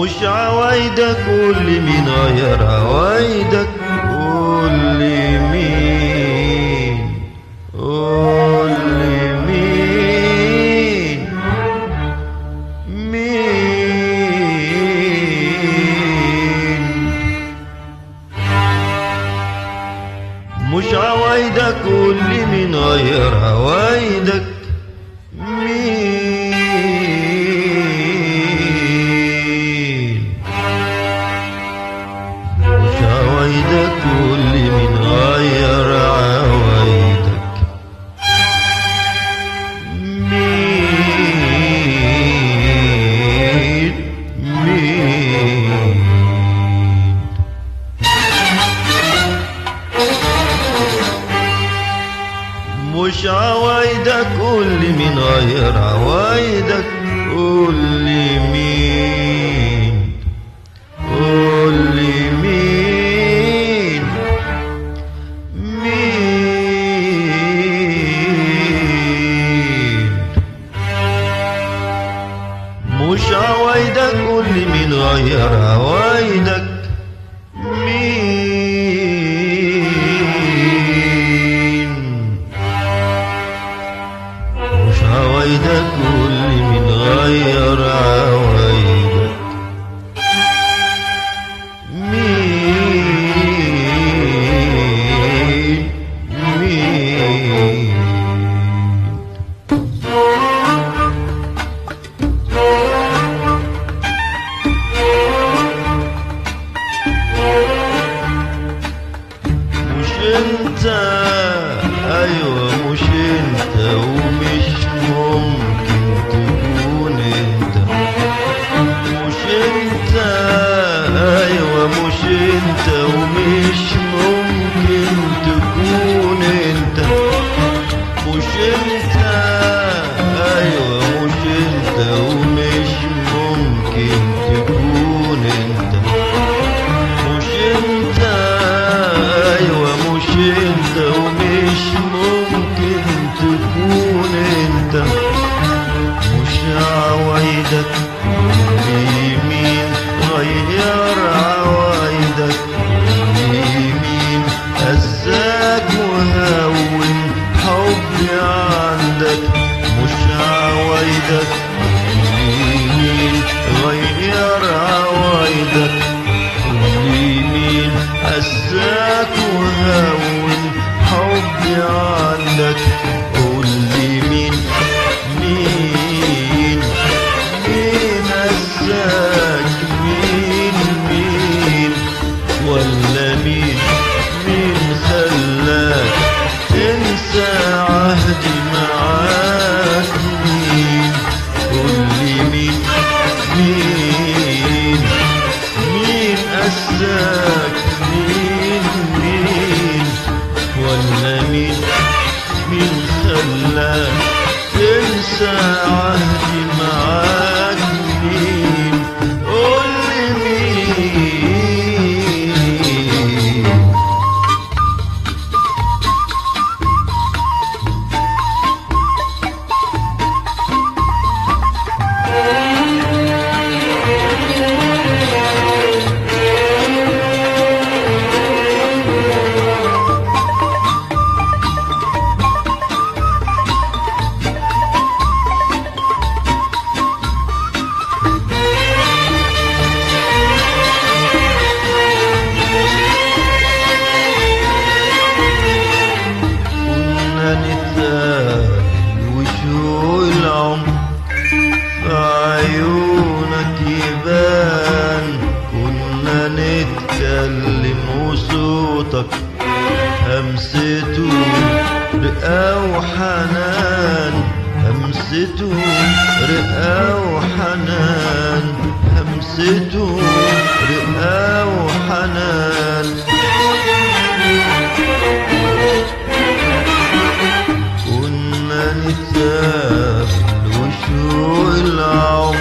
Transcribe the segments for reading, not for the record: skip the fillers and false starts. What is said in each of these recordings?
مش عوايدك قول لي مين غير عوايدك، قول لي مين، قول لي مين، مين. مش عوايدك قول لي مين غير عوايدك، عوايدك قول لي مين غير عوايدك، مين، مين. مش عوايدك قول لي مين غير عوايدك، قول لي مين، قول لي مين، مين. مش عوايدك قول لي مين غير عوايدك، مين. مش عوايدك قول لي مين غير عوايدك، مين، مين. مش انت، ايوه مش انت، ومش ممكن تكون انت. مش انت، ايوه مش انت، ومش ممكن تكون انت. مش انت، ايوه مش انت، ومش ممكن تكون انت. مش انت، ايوه مش انت، ومش ممكن تكون انت. مش عوايدك قول لي مين غير عوايدك، قول لي مين هزاك وهون حبي عندك. مش عوايدك قول لي مين غير عوايدك، قول لي مين هزاك وهون حبي عندك. قول لي مين، مين، مين هزاك، مين، مين. ولا مين، مين خلاك تنسى عهدي معاك، مين. قول لي مين، مين، مين أساك، مين، مين. ولا مين، مين خلاك تنسى عهدي معاك، مين. قول لي مين. وشوق العمر في عيونك يبان. كنا نتكلم وصوتك همسته رقة وحنان، همسته رقة وحنان، همسته رقة وحنان. كنا نتقابل وشوق العمر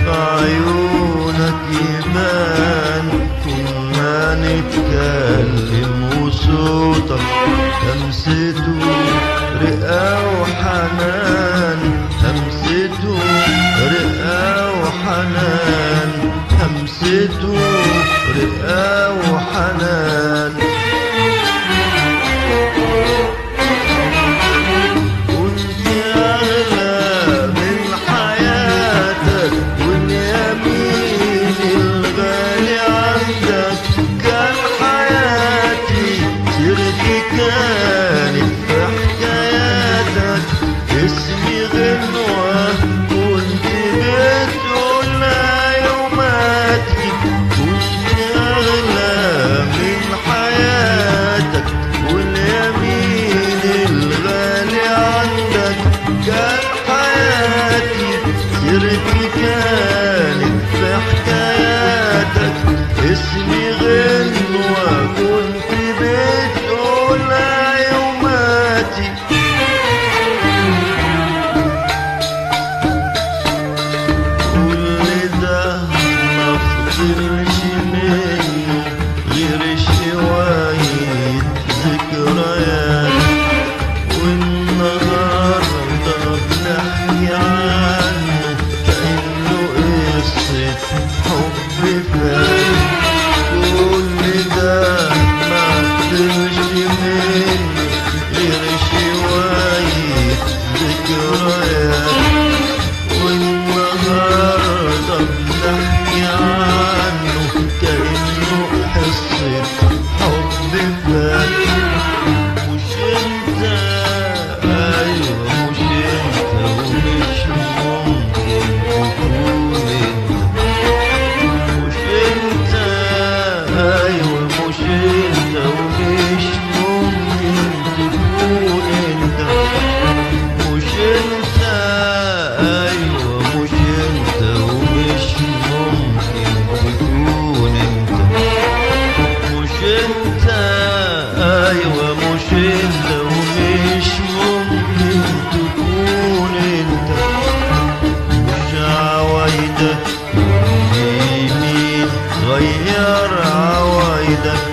في عيونك يبان. كنا نتكلم وصوتك همسته رقة وحنان، همسته رقة وحنان، رقة وحنان. كنت أغلى من حياتك واليمين الغالي عندك كان حياتي، سيرتي كانت في حكاياتك، اسمي غنوة كنت بتقولها يوماتي. كنت أغلى من حياتك واليمين الغالي عندك كان حياتي، سيرتي كانت في حكاياتك، اسمي غنوة كنت بتقولها يوماتي. كل ده ما فضلش مني غير شوية ذكريات، والنهاردة بنحكي عنه كأنه قصة حب فات. كل ده ما فضلش مني غير شوية ذكريات، والنهاردة بنحكي عنه كأنه قصة حب فات. مش انت، ايوه مش انت، ومش ممكن تكون انت. مش انت، ايوه مش انت، ومش ممكن تكون انت. مش انت، ايوه مش انت، ومش ممكن تكون انت. مش انت، ايوه مش انت، ومش ممكن تكون انت. مش عوايدك يمين غير عوايدك،